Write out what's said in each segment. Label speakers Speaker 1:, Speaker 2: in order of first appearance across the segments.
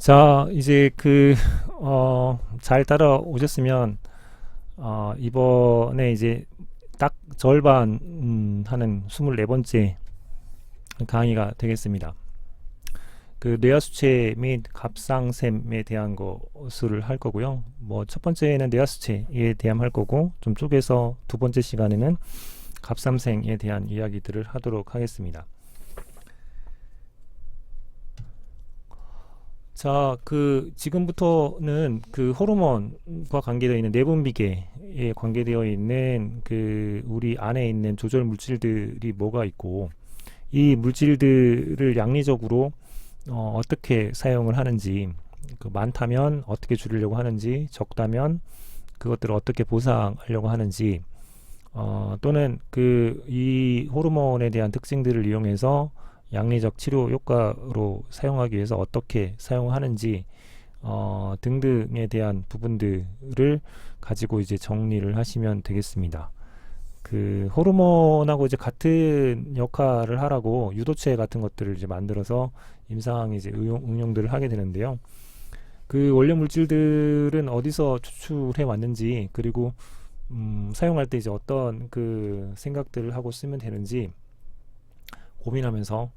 Speaker 1: 자, 이제 잘 따라오셨으면, 이번에 이제 딱 절반, 하는 24번째 강의가 되겠습니다. 그 뇌하수체 및 갑상샘에 대한 것을 할 거고요. 뭐, 첫 번째는 뇌하수체에 대한 할 거고, 좀 쪼개서 두 번째 시간에는 갑상생에 대한 이야기들을 하도록 하겠습니다. 자, 지금부터는 그 호르몬과 관계되어 있는 내분비계에 관계되어 있는 우리 안에 있는 조절 물질들이 뭐가 있고, 이 물질들을 양리적으로 어떻게 사용을 하는지, 많다면 어떻게 줄이려고 하는지, 적다면 그것들을 어떻게 보상하려고 하는지, 또는 이 호르몬에 대한 특징들을 이용해서 양리적 치료 효과로 사용하기 위해서 어떻게 사용하는지 등등에 대한 부분들을 가지고 이제 정리를 하시면 되겠습니다. 그 호르몬하고 이제 같은 역할을 하라고 유도체 같은 것들을 이제 만들어서 임상에 이제 응용들을 하게 되는데요. 그 원료 물질들은 어디서 추출해 왔는지, 그리고 사용할 때 이제 어떤 생각들을 하고 쓰면 되는지 고민하면서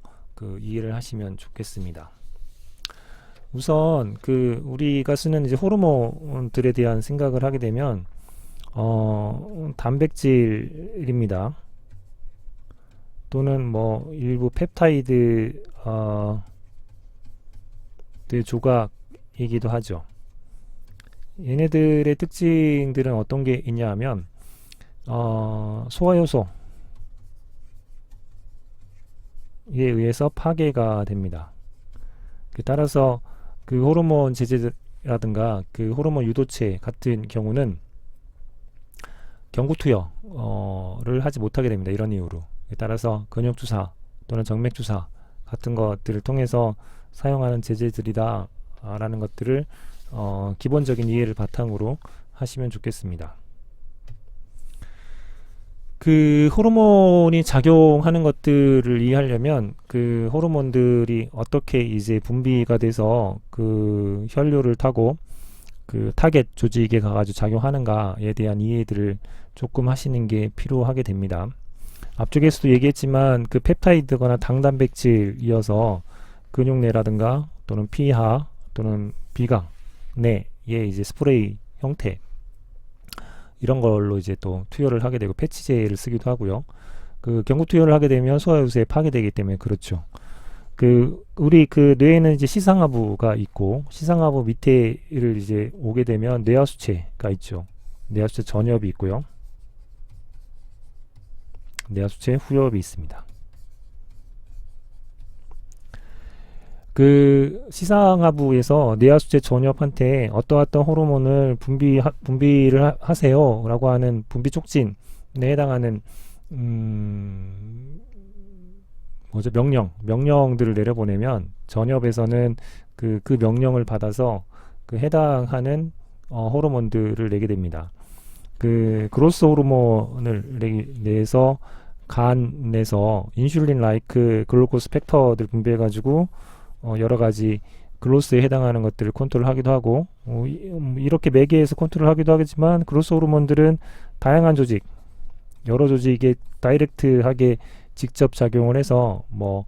Speaker 1: 이해를 하시면 좋겠습니다. 우선 우리가 쓰는 이제 호르몬들에 대한 생각을 하게 되면 단백질입니다. 또는 뭐 일부 펩타이드 조각이기도 하죠. 얘네들의 특징들은 어떤 게 있냐 하면 소화효소 에 의해서 파괴가 됩니다. 따라서 그 호르몬 제제라든가 그 호르몬 유도체 같은 경우는 경구투여를 하지 못하게 됩니다. 이런 이유로. 따라서 근육주사 또는 정맥주사 같은 것들을 통해서 사용하는 제제들이다 라는 것들을 기본적인 이해를 바탕으로 하시면 좋겠습니다. 그 호르몬이 작용하는 것들을 이해하려면 그 호르몬들이 어떻게 이제 분비가 돼서 그 혈류를 타고 그 타겟 조직에 가가지고 작용하는가에 대한 이해들을 조금 하시는 게 필요하게 됩니다. 앞쪽에서도 얘기했지만 그 펩타이드거나 당단백질이어서 근육내라든가 또는 피하 또는 비강 내에 이제 스프레이 형태 이런 걸로 이제 또 투여를 하게 되고 패치제를 쓰기도 하고요. 그 경구 투여를 하게 되면 소화효소에 파괴되기 때문에 그렇죠. 우리 뇌에는 이제 시상하부가 있고, 시상하부 밑에를 이제 오게 되면 뇌하수체가 있죠. 뇌하수체 전엽이 있고요. 뇌하수체 후엽이 있습니다. 그 시상하부에서 뇌하수체 전엽한테 어떠어떤 호르몬을 분비를 하세요 라고 하는 분비 촉진에 해당하는 명령들을 내려보내면 전엽에서는 그 명령을 받아서 해당하는 호르몬들을 내게 됩니다. 그로스 호르몬을 내서 간에서 인슐린 라이크 글루코스 팩터들 분비해 가지고 여러 가지 글로스에 해당하는 것들을 컨트롤하기도 하고, 이렇게 매개해서 컨트롤하기도 하겠지만 그로스 호르몬들은 다양한 조직, 여러 조직에 다이렉트하게 직접 작용을 해서 뭐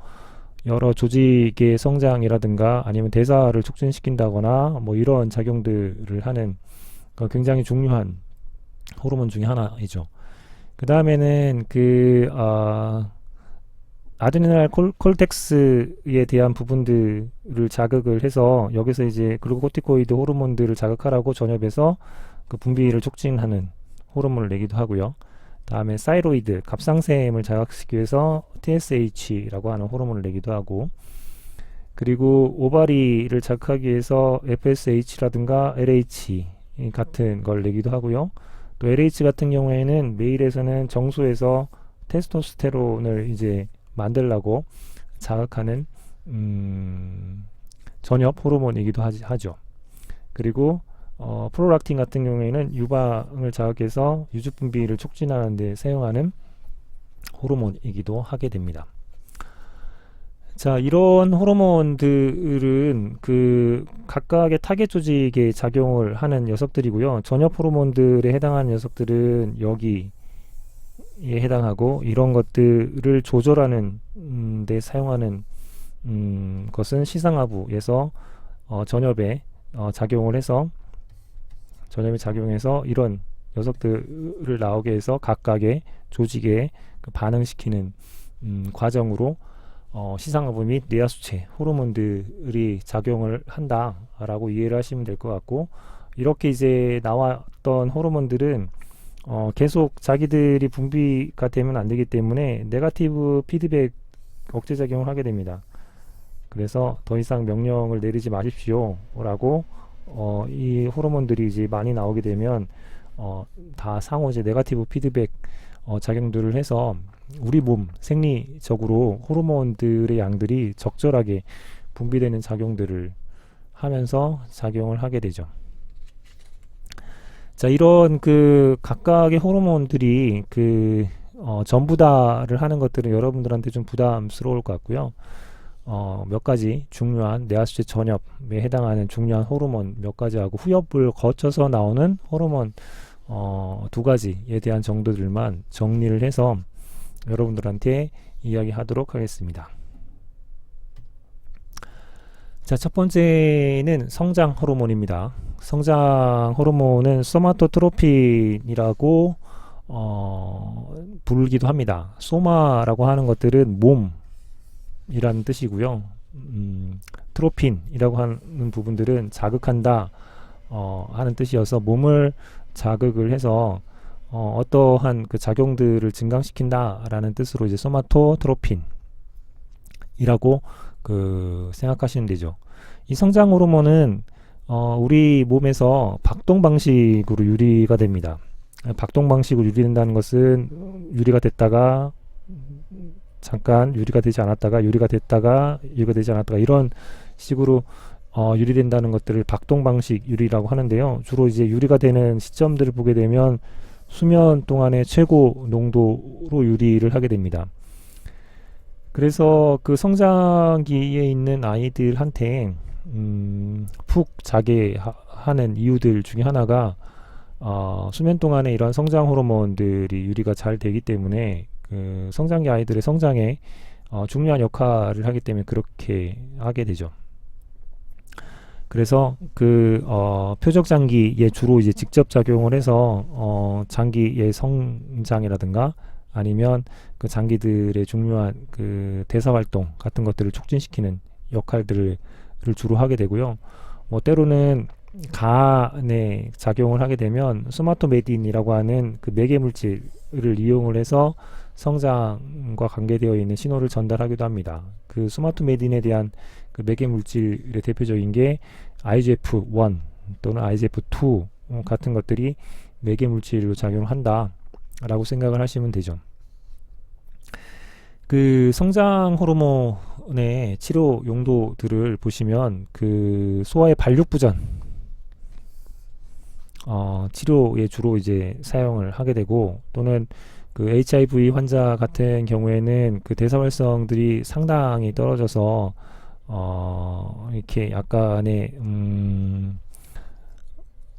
Speaker 1: 여러 조직의 성장이라든가 아니면 대사를 촉진시킨다거나 뭐 이런 작용들을 하는 굉장히 중요한 호르몬 중에 하나이죠. 그 다음에는 아드레날 콜텍스에 대한 부분들을 자극을 해서 여기서 이제 글루코코티코이드 호르몬들을 자극하라고 전엽에서 그 분비를 촉진하는 호르몬을 내기도 하고요. 다음에 사이로이드, 갑상샘을 자극시키기 위해서 TSH라고 하는 호르몬을 내기도 하고, 그리고 오바리를 자극하기 위해서 FSH라든가 LH 같은 걸 내기도 하고요. 또 LH 같은 경우에는 메일에서는 정수에서 테스토스테론을 이제 만들라고 자극하는 전엽 호르몬이기도 하죠. 그리고 프로락틴 같은 경우에는 유방을 자극해서 유주 분비를 촉진하는 데 사용하는 호르몬이기도 하게 됩니다. 자, 이런 호르몬들은 그 각각의 타겟 조직에 작용을 하는 녀석들이고요. 전엽 호르몬들에 해당하는 녀석들은 여기에 해당하고, 이런 것들을 조절하는 데 사용하는 것은 시상하부에서 전엽에 작용해서 이런 녀석들을 나오게 해서 각각의 조직에 그 반응시키는 과정으로 시상하부 및 뇌하수체 호르몬들이 작용을 한다라고 이해를 하시면 될 것 같고, 이렇게 이제 나왔던 호르몬들은 계속 자기들이 분비가 되면 안 되기 때문에 네거티브 피드백 억제작용을 하게 됩니다. 그래서 더 이상 명령을 내리지 마십시오 라고 이 호르몬들이 이제 많이 나오게 되면 다 상호 이제 네거티브 피드백 작용들을 해서 우리 몸 생리적으로 호르몬들의 양들이 적절하게 분비되는 작용들을 하면서 작용을 하게 되죠. 자, 이런 그 각각의 호르몬들이 전부 다를 하는 것들은 여러분들한테 좀 부담스러울 것 같고요. 몇 가지 중요한 뇌하수체 전엽에 해당하는 중요한 호르몬 몇 가지하고 후엽을 거쳐서 나오는 호르몬 두 가지에 대한 정도들만 정리를 해서 여러분들한테 이야기하도록 하겠습니다. 자, 첫 번째는 성장 호르몬입니다. 성장 호르몬은 소마토트로핀이라고 부르기도 합니다. 소마라고 하는 것들은 몸이라는 뜻이고요. 트로핀이라고 하는 부분들은 자극한다 하는 뜻이어서 몸을 자극을 해서 어떠한 그 작용들을 증강시킨다 라는 뜻으로 이제 소마토트로핀이라고 생각하시면 되죠. 이 성장 호르몬은 우리 몸에서 박동 방식으로 유리가 됩니다. 박동 방식으로 유리된다는 것은 유리가 됐다가 잠깐 유리가 되지 않았다가 유리가 됐다가 유리가 되지 않았다가 이런 식으로 유리된다는 것들을 박동 방식 유리라고 하는데요. 주로 이제 유리가 되는 시점들을 보게 되면 수면 동안의 최고 농도로 유리를 하게 됩니다. 그래서 그 성장기에 있는 아이들한테 푹 자게 하는 이유들 중에 하나가 수면 동안에 이러한 성장 호르몬들이 유리가 잘 되기 때문에 그 성장기 아이들의 성장에 중요한 역할을 하기 때문에 그렇게 하게 되죠. 그래서 그 표적 장기에 주로 이제 직접 작용을 해서 장기의 성장이라든가 아니면 그 장기들의 중요한 그 대사 활동 같은 것들을 촉진시키는 역할들을 주로 하게 되고요. 뭐 때로는 간에 작용을 하게 되면 소마토메딘이라고 하는 그 매개 물질을 이용을 해서 성장과 관계되어 있는 신호를 전달하기도 합니다. 그 소마토메딘에 대한 그 매개 물질의 대표적인 게 IGF-1 또는 IGF-2 같은 것들이 매개 물질로 작용을 한다 라고 생각을 하시면 되죠. 그 성장 호르몬의 치료 용도들을 보시면 그 소아의 발육부전 치료에 주로 이제 사용을 하게 되고, 또는 그 HIV 환자 같은 경우에는 그 대사 활성들이 상당히 떨어져서 이렇게 약간의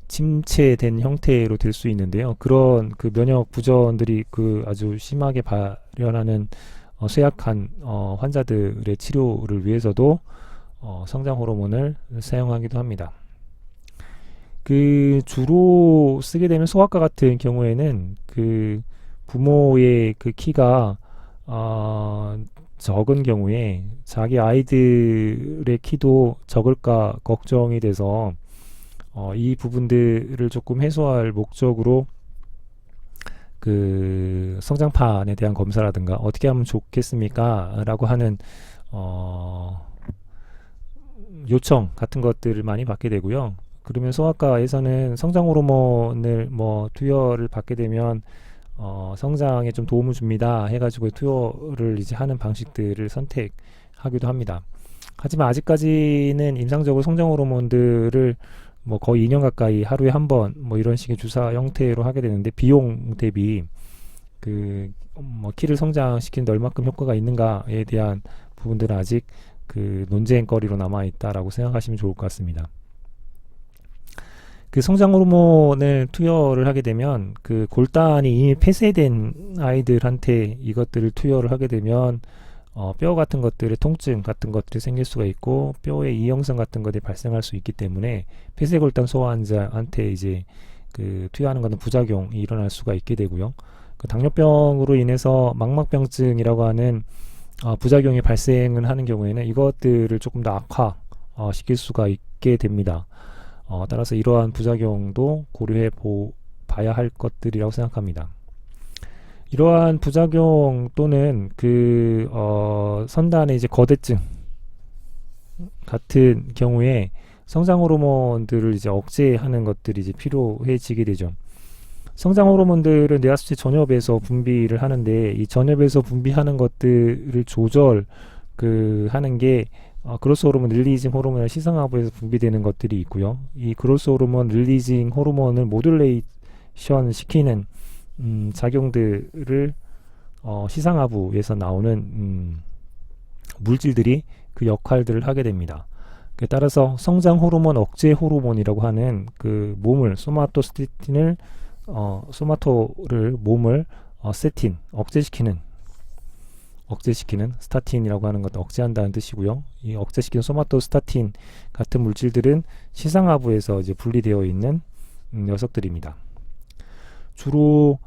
Speaker 1: 침체된 형태로 될 수 있는데요. 그런 그 면역 부전들이 그 아주 심하게 발현하는 쇠약한 환자들의 치료를 위해서도 성장 호르몬을 사용하기도 합니다. 그 주로 쓰게 되면 소아과 같은 경우에는 그 부모의 그 키가 적은 경우에 자기 아이들의 키도 적을까 걱정이 돼서 이 부분들을 조금 해소할 목적으로 그 성장판에 대한 검사라든가 어떻게 하면 좋겠습니까? 라고 하는 요청 같은 것들을 많이 받게 되고요. 그러면 소아과에서는 성장 호르몬을 투여를 받게 되면 성장에 좀 도움을 줍니다 해가지고 투여를 이제 하는 방식들을 선택하기도 합니다. 하지만 아직까지는 임상적으로 성장 호르몬들을 거의 2년 가까이 하루에 한 번 이런 식의 주사 형태로 하게 되는데, 비용 대비 그 키를 성장시키는데 얼마큼 효과가 있는가에 대한 부분들은 아직 그 논쟁거리로 남아 있다라고 생각하시면 좋을 것 같습니다. 그 성장 호르몬을 투여를 하게 되면 그 골단이 이미 폐쇄된 아이들한테 이것들을 투여를 하게 되면 뼈 같은 것들의 통증 같은 것들이 생길 수가 있고 뼈의 이형성 같은 것들이 발생할 수 있기 때문에 폐쇄골단 소아 환자한테 이제 그 투여하는 것은 부작용이 일어날 수가 있게 되고요. 그 당뇨병으로 인해서 망막병증이라고 하는 부작용이 발생을 하는 경우에는 이것들을 조금 더 악화 시킬 수가 있게 됩니다. 따라서 이러한 부작용도 고려해 봐야 할 것들이라고 생각합니다. 이러한 부작용 또는 그 선단의 이제 거대증 같은 경우에 성장 호르몬들을 이제 억제하는 것들이 이제 필요해지게 되죠. 성장 호르몬들은 뇌하수체 전엽에서 분비를 하는데 이 전엽에서 분비하는 것들을 하는 게 그로스 호르몬, 릴리징 호르몬이나 시상하부에서 분비되는 것들이 있고요. 이 그로스 호르몬, 릴리징 호르몬을 모듈레이션 시키는 작용들을 시상하부에서 나오는 물질들이 그 역할들을 하게 됩니다. 따라서 성장 호르몬 억제 호르몬이라고 하는 그 몸을 소마토스타틴을 소마토를 몸을 억제시키는 스타틴이라고 하는 것도 억제한다는 뜻이고요. 이 억제시키는 소마토스타틴 같은 물질들은 시상하부에서 이제 분리되어 있는 녀석들입니다. 주로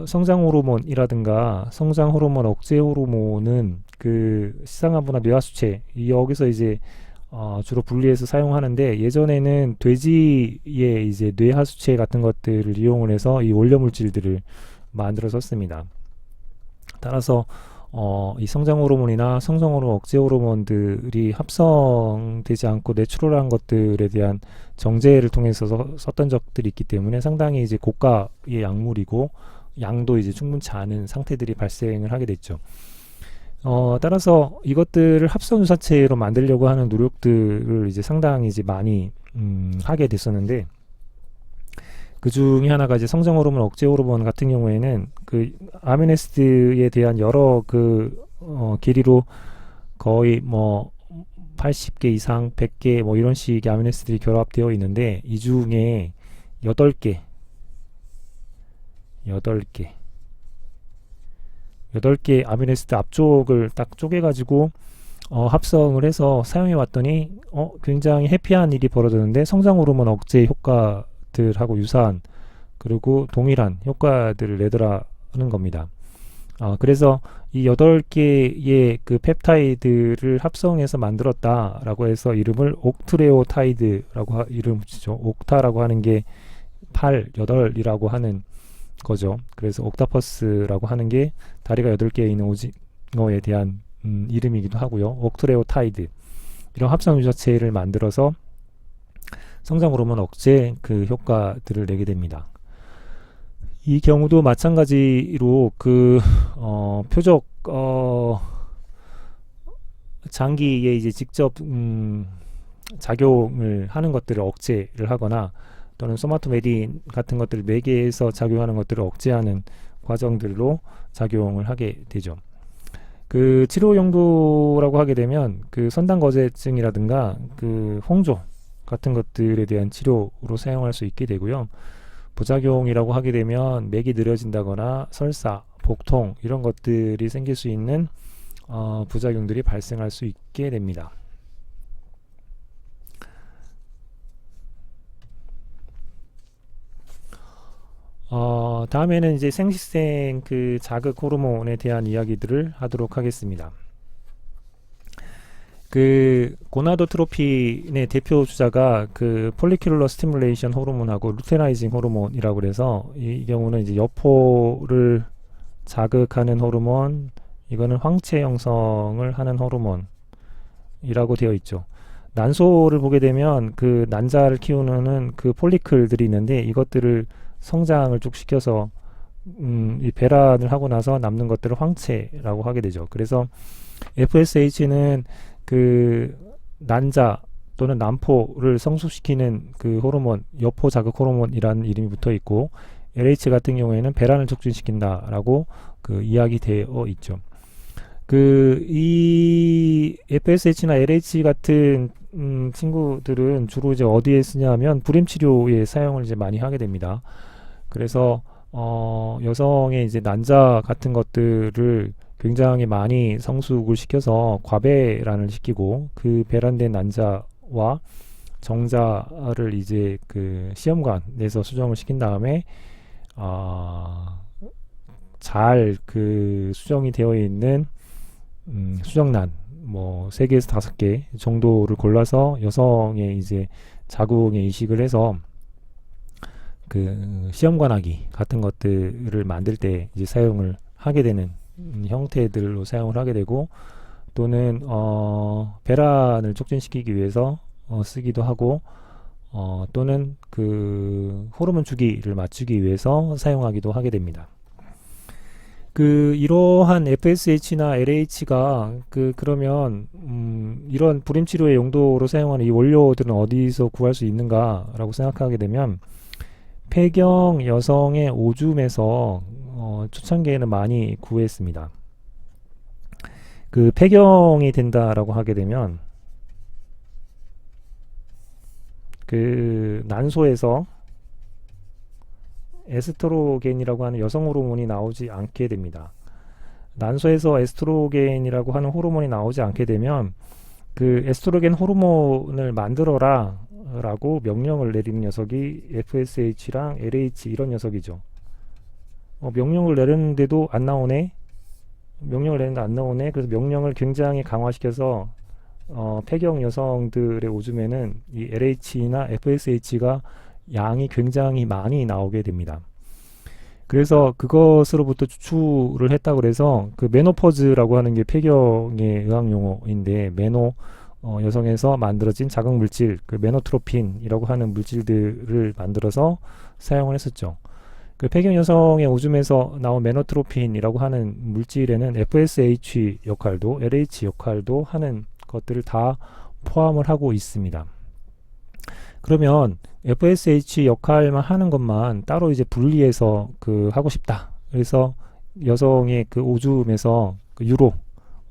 Speaker 1: 성장 호르몬이라든가 성장 호르몬 억제 호르몬은 그 시상하부나 뇌하수체 여기서 이제 주로 분리해서 사용하는데 예전에는 돼지의 이제 뇌하수체 같은 것들을 이용을 해서 이 원료 물질들을 만들어 썼습니다. 따라서 이 성장 호르몬이나 성장 호르몬 억제 호르몬들이 합성되지 않고 내추럴한 것들에 대한 정제를 통해서 썼던 적들이 있기 때문에 상당히 이제 고가의 약물이고 양도 이제 충분치 않은 상태들이 발생을 하게 됐죠. 따라서 이것들을 합성 유사체로 만들려고 하는 노력들을 이제 상당히 이제 많이 하게 됐었는데 그 중에 하나가 이제 성장 호르몬 억제 호르몬 같은 경우에는 그 아미노애시드에 대한 여러 그 길이로 거의 뭐 80개 이상 100개 뭐 이런 식의 아미노애시드들이 결합되어 있는데 이 중에 8개 아미노애시드 앞쪽을 딱 쪼개가지고 합성을 해서 사용해 왔더니 굉장히 해피한 일이 벌어졌는데 성장 호르몬 억제 효과들하고 유사한 그리고 동일한 효과들을 내더라는 겁니다. 그래서 이 8개의 그 펩타이드를 합성해서 만들었다라고 해서 이름을 옥트레오타이드라고 이름 붙이죠. 옥타라고 하는 게 8, 8이라고 하는 거죠. 그래서 옥타퍼스라고 하는 게 다리가 8개 있는 오징어에 대한 이름이기도 하고요. 옥트레오타이드 이런 합성 유사체를 만들어서 성장 호르몬 억제 그 효과들을 내게 됩니다. 이 경우도 마찬가지로 그 표적 장기에 이제 직접 작용을 하는 것들을 억제를 하거나 또는 소마토메딘 같은 것들을 매개해서 작용하는 것들을 억제하는 과정들로 작용을 하게 되죠. 그 치료 용도라고 하게 되면 그 선단거제증이라든가 그 홍조 같은 것들에 대한 치료로 사용할 수 있게 되고요. 부작용이라고 하게 되면 맥이 느려진다거나 설사, 복통 이런 것들이 생길 수 있는 부작용들이 발생할 수 있게 됩니다. 다음에는 이제 생식생 그 자극 호르몬에 대한 이야기들을 하도록 하겠습니다. 그 고나도트로핀의 대표 주자가 그 폴리큘러 스티뮬레이션 호르몬하고 루테나이징 호르몬이라고 그래서 이 경우는 이제 여포를 자극하는 호르몬, 이거는 황체 형성을 하는 호르몬이라고 되어 있죠. 난소를 보게 되면 그 난자를 키우는 그 폴리클들이 있는데 이것들을 성장을 쭉 시켜서 이 배란을 하고 나서 남는 것들을 황체라고 하게 되죠. 그래서 FSH는 그 난자 또는 난포를 성숙시키는 그 호르몬, 여포 자극 호르몬이라는 이름이 붙어 있고 LH 같은 경우에는 배란을 촉진시킨다라고 그 이야기되어 있죠. 이 FSH나 LH 같은 친구들은 주로 이제 어디에 쓰냐면 불임 치료에 사용을 이제 많이 하게 됩니다. 그래서 여성의 이제 난자 같은 것들을 굉장히 많이 성숙을 시켜서 과배란을 시키고 그 배란된 난자와 정자를 이제 그 시험관에서 수정을 시킨 다음에 잘 그 수정이 되어 있는 수정란 뭐 3개에서 5개 정도를 골라서 여성의 이제 자궁에 이식을 해서 그 시험관하기 같은 것들을 만들 때 이제 사용을 하게 되는 형태들로 사용을 하게 되고, 또는 배란을 촉진시키기 위해서 쓰기도 하고, 또는 그 호르몬 주기를 맞추기 위해서 사용하기도 하게 됩니다. 이러한 FSH나 LH가 그러면 이런 불임 치료의 용도로 사용하는 이 원료들은 어디서 구할 수 있는가라고 생각하게 되면 폐경 여성의 오줌에서 초창기에는 많이 구했습니다. 폐경이 된다라고 하게 되면 난소에서 에스트로겐이라고 하는 여성 호르몬이 나오지 않게 됩니다. 난소에서 에스트로겐이라고 하는 호르몬이 나오지 않게 되면 에스트로겐 호르몬을 만들어라 라고 명령을 내리는 녀석이 FSH랑 LH 이런 녀석이죠. 명령을 내렸는데도 안 나오네. 명령을 내렸는데 안 나오네. 그래서 명령을 굉장히 강화시켜서 폐경 여성들의 오줌에는 이 LH나 FSH가 양이 굉장히 많이 나오게 됩니다. 그래서 그것으로부터 추출을 했다고 그래서 메노포즈라고 하는 게 폐경의 의학 용어인데, 여성에서 만들어진 자극 물질, 메노트로핀이라고 하는 물질들을 만들어서 사용을 했었죠. 폐경 여성의 오줌에서 나온 메노트로핀이라고 하는 물질에는 FSH 역할도 LH 역할도 하는 것들을 다 포함을 하고 있습니다. 그러면 FSH 역할만 하는 것만 따로 이제 분리해서 하고 싶다. 그래서 여성의 오줌에서 유로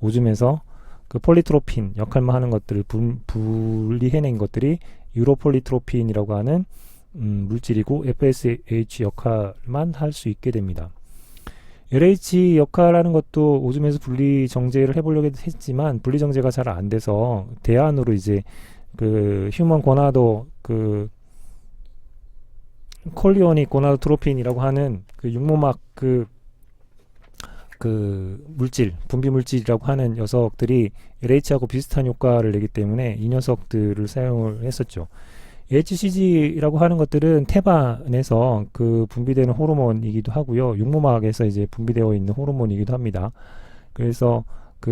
Speaker 1: 오줌에서 폴리트로핀 역할만 하는 것들을 분리해낸 것들이 유로폴리트로핀이라고 하는 물질이고 FSH 역할만 할 수 있게 됩니다. LH 역할하는 것도 오줌에서 분리 정제를 해보려고 했지만 분리 정제가 잘 안 돼서 대안으로 이제 휴먼 고나도 콜리오닉 고나도트로핀이라고 하는 육모막 물질, 분비 물질이라고 하는 녀석들이 LH하고 비슷한 효과를 내기 때문에 이 녀석들을 사용을 했었죠. HCG라고 하는 것들은 태반에서 분비되는 호르몬이기도 하고요. 육모막에서 이제 분비되어 있는 호르몬이기도 합니다. 그래서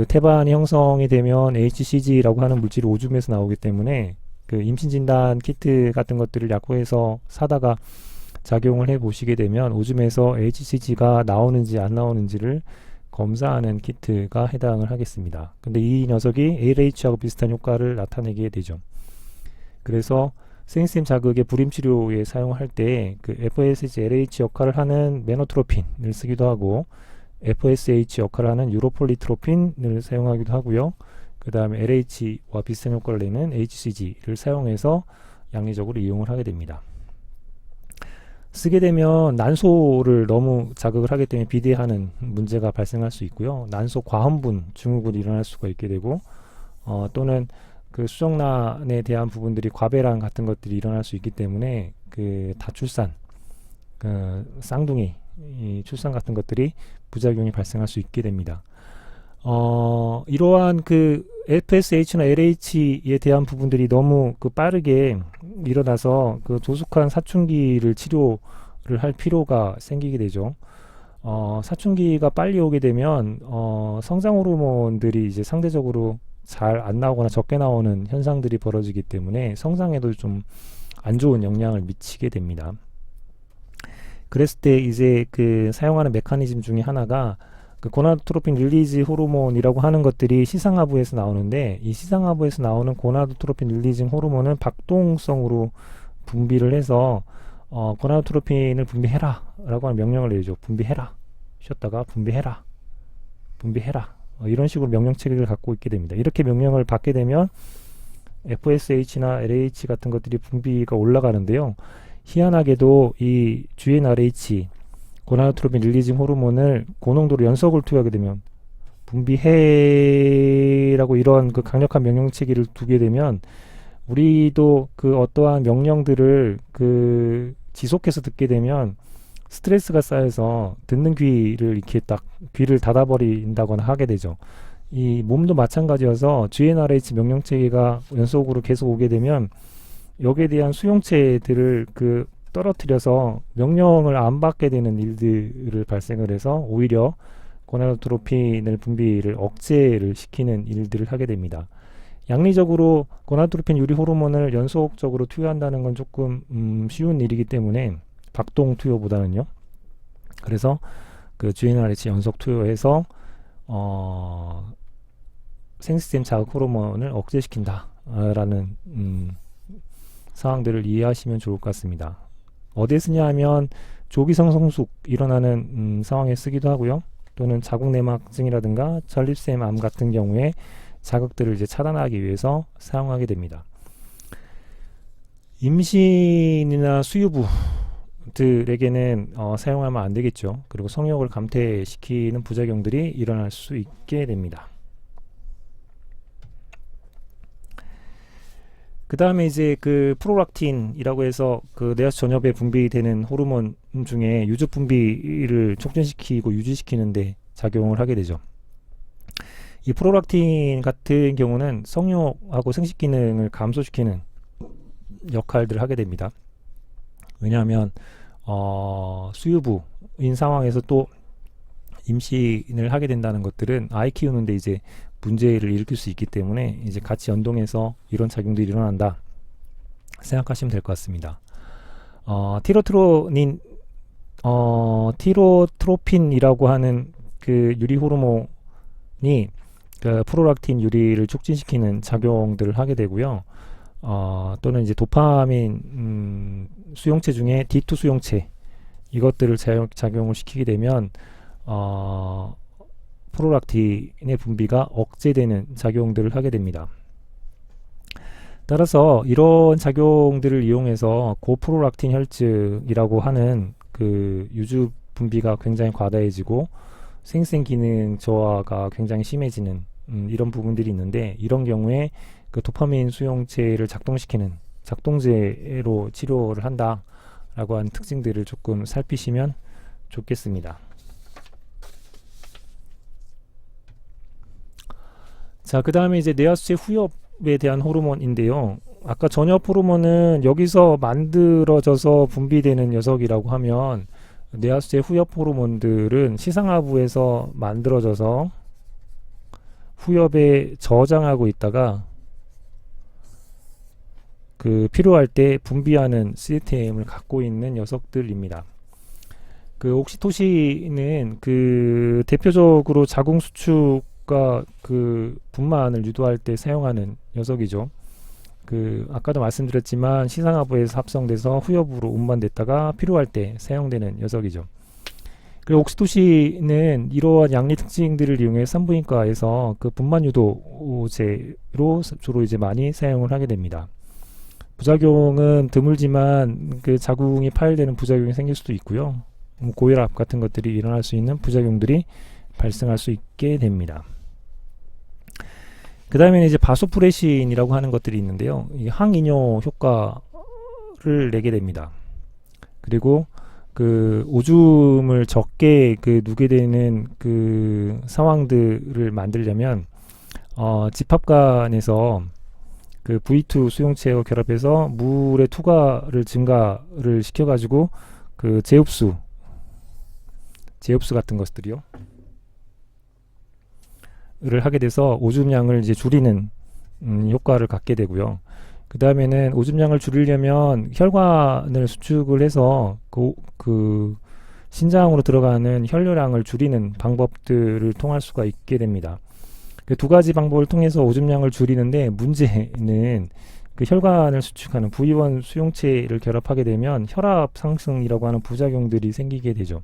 Speaker 1: 태반이 형성이 되면 HCG라고 하는 물질이 오줌에서 나오기 때문에 임신 진단 키트 같은 것들을 약국에서 사다가 작용을 해 보시게 되면 오줌에서 HCG가 나오는지 안 나오는지를 검사하는 키트가 해당을 하겠습니다. 근데 이 녀석이 LH하고 비슷한 효과를 나타내게 되죠. 그래서 생스템 자극의 불임 치료에 사용할 때 FSH, LH 역할을 하는 메노트로핀을 쓰기도 하고 FSH 역할을 하는 유로폴리트로핀을 사용하기도 하고요. 그 다음에 LH와 비슷한 효과를 내는 HCG를 사용해서 양리적으로 이용을 하게 됩니다. 쓰게 되면 난소를 너무 자극을 하기 때문에 비대하는 문제가 발생할 수 있고요. 난소 과음분 증후군이 일어날 수가 있게 되고, 또는 수정란에 대한 부분들이 과배란 같은 것들이 일어날 수 있기 때문에 다출산, 쌍둥이 출산 같은 것들이 부작용이 발생할 수 있게 됩니다. 이러한 FSH나 LH에 대한 부분들이 너무 빠르게 일어나서 조숙한 사춘기를 치료를 할 필요가 생기게 되죠. 사춘기가 빨리 오게 되면 성장 호르몬들이 이제 상대적으로 잘 안 나오거나 적게 나오는 현상들이 벌어지기 때문에 성장에도 좀 안 좋은 영향을 미치게 됩니다. 그랬을 때 이제 사용하는 메커니즘 중에 하나가 고나도트로핀 릴리즈 호르몬이라고 하는 것들이 시상하부에서 나오는데, 이 시상하부에서 나오는 고나도트로핀 릴리즈 호르몬은 박동성으로 분비를 해서 고나도트로핀을 분비해라 라고 하는 명령을 내리죠. 분비해라. 쉬었다가 분비해라. 분비해라. 이런 식으로 명령 체계를 갖고 있게 됩니다. 이렇게 명령을 받게 되면 FSH나 LH 같은 것들이 분비가 올라가는데요. 희한하게도 이 GnRH 고나노트로핀 릴리징 호르몬을 고농도로 연속을 투여하게 되면 분비해라고 이런 그 강력한 명령 체계를 두게 되면 우리도 그 어떠한 명령들을 그 지속해서 듣게 되면 스트레스가 쌓여서 듣는 귀를 이렇게 딱 귀를 닫아버린다거나 하게 되죠. 이 몸도 마찬가지여서 GnRH 명령 체계가 연속으로 계속 오게 되면 여기에 대한 수용체들을 그 떨어뜨려서 명령을 안 받게 되는 일들을 발생을 해서 오히려 고나노트로핀을 분비를 억제를 시키는 일들을 하게 됩니다. 양리적으로 고나노트로핀 유리 호르몬을 연속적으로 투여한다는 건 조금 쉬운 일이기 때문에 박동 투여보다는요. 그래서 그 GnRH 연속 투여해서 생시스템 자극 호르몬을 억제시킨다 라는 상황들을 이해하시면 좋을 것 같습니다. 어디에 쓰냐 하면 조기성 성숙 일어나는 상황에 쓰기도 하고요. 또는 자궁내막증이라든가 전립샘 암 같은 경우에 자극들을 이제 차단하기 위해서 사용하게 됩니다. 임신이나 수유부들에게는 사용하면 안 되겠죠. 그리고 성욕을 감퇴시키는 부작용들이 일어날 수 있게 됩니다. 그 다음에 이제 그 프로락틴이라고 해서 그 내하수 전엽에 분비되는 호르몬 중에 유즙 분비를 촉진시키고 유지시키는데 작용을 하게 되죠. 이 프로락틴 같은 경우는 성욕하고 생식 기능을 감소시키는 역할들을 하게 됩니다. 왜냐하면 수유부인 상황에서 또 임신을 하게 된다는 것들은 아이 키우는데 이제 문제를 일으킬 수 있기 때문에 이제 같이 연동해서 이런 작용들이 일어난다 생각하시면 될 것 같습니다. 티로트로핀이라고 하는 그 유리 호르몬이 그 프로락틴 유리를 촉진시키는 작용들을 하게 되고요. 또는 이제 도파민 수용체 중에 D2 수용체 이것들을 작용을 시키게 되면 프로락틴의 분비가 억제되는 작용들을 하게 됩니다. 따라서 이런 작용들을 이용해서 고프로락틴 혈증이라고 하는 그 유즙 분비가 굉장히 과다해지고 생생 기능 저하가 굉장히 심해지는 이런 부분들이 있는데, 이런 경우에 그 도파민 수용체를 작동시키는 작동제로 치료를 한다라고 하는 특징들을 조금 살피시면 좋겠습니다. 자, 그 다음에 이제 내하수체 후엽에 대한 호르몬인데요. 아까 전엽 호르몬은 여기서 만들어져서 분비되는 녀석이라고 하면, 내하수체 후엽 호르몬들은 시상하부에서 만들어져서 후엽에 저장하고 있다가 그 필요할 때 분비하는 시스템을 갖고 있는 녀석들입니다. 그 옥시토신은 그 대표적으로 자궁 수축과 그 분만을 유도할 때 사용하는 녀석이죠. 그 아까도 말씀드렸지만 시상하부에서 합성돼서 후엽으로 운반됐다가 필요할 때 사용되는 녀석이죠. 그리고 옥시토신은 이러한 양리 특징들을 이용해 산부인과에서 그 분만 유도제로 주로 이제 많이 사용을 하게 됩니다. 부작용은 드물지만 그 자궁이 파열되는 부작용이 생길 수도 있고요. 고혈압 같은 것들이 일어날 수 있는 부작용들이 발생할 수 있게 됩니다. 그 다음에 이제 바소프레신이라고 하는 것들이 있는데요. 이 항이뇨 효과를 내게 됩니다. 그리고 그 오줌을 적게 그 누게 되는 그 상황들을 만들려면 집합관에서 그 V2 수용체와 결합해서 물의 투과를 증가를 시켜가지고 그 제흡수 같은 것들이요. 를 하게 돼서 오줌량을 이제 줄이는 효과를 갖게 되고요. 그 다음에는 오줌량을 줄이려면 혈관을 수축을 해서 그 신장으로 들어가는 혈류량을 줄이는 방법들을 통할 수가 있게 됩니다. 그 두 가지 방법을 통해서 오줌량을 줄이는데, 문제는 그 혈관을 수축하는 V1 수용체를 결합하게 되면 혈압 상승이라고 하는 부작용들이 생기게 되죠.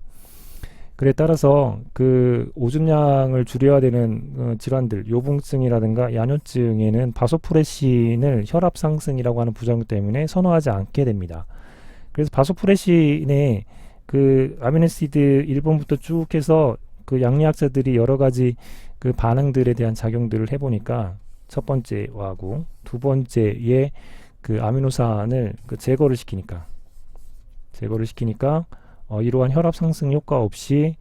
Speaker 1: 그에 따라서 그 오줌량을 줄여야 되는 질환들, 요붕증이라든가 야뇨증에는 바소프레신을 혈압 상승이라고 하는 부작용 때문에 선호하지 않게 됩니다. 그래서 바소프레신의 그 아미노시드 1번부터 쭉 해서 그 양리학자들이 여러 가지 그 반응들에 대한 작용들을 해보니까 첫 번째하고 두 번째의 그 아미노산을 그 제거를 시키니까 이러한 혈압 상승 효과 없이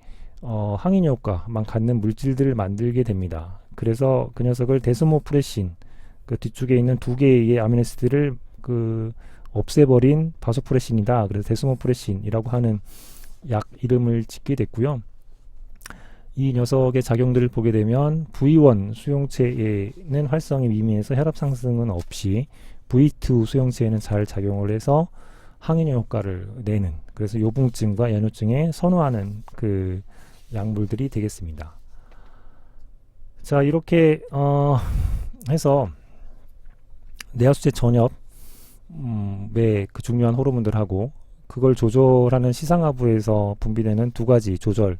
Speaker 1: 항인 효과만 갖는 물질들을 만들게 됩니다. 그래서 그 녀석을 데스모프레신, 그 뒤쪽에 있는 두 개의 아미노시드를 그 없애버린 바소프레신이다. 그래서 데스모프레신이라고 하는 약 이름을 짓게 됐고요. 이 녀석의 작용들을 보게 되면 V1 수용체에는 활성이 미미해서 혈압 상승은 없이 V2 수용체에는 잘 작용을 해서 항인 효과를 내는, 그래서 요붕증과 야뇨증에 선호하는 그 약물들이 되겠습니다. 자, 이렇게 해서 뇌하수체 전엽의 그 중요한 호르몬들하고 그걸 조절하는 시상하부에서 분비되는 두 가지 조절에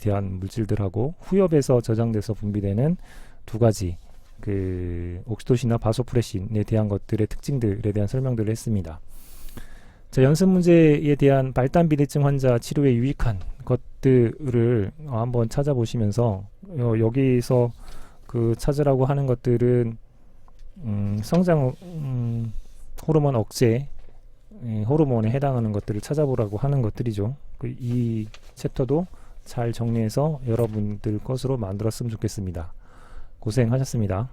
Speaker 1: 대한 물질들하고 후엽에서 저장돼서 분비되는 두 가지 그 옥시토신이나 바소프레신에 대한 것들의 특징들에 대한 설명들을 했습니다. 자, 연습 문제에 대한 말단 비대증 환자 치료에 유익한 것들을 한번 찾아보시면서 여기서 그 찾으라고 하는 것들은 성장 호르몬 억제 호르몬에 해당하는 것들을 찾아보라고 하는 것들이죠. 이 챕터도 잘 정리해서 여러분들 것으로 만들었으면 좋겠습니다. 고생하셨습니다.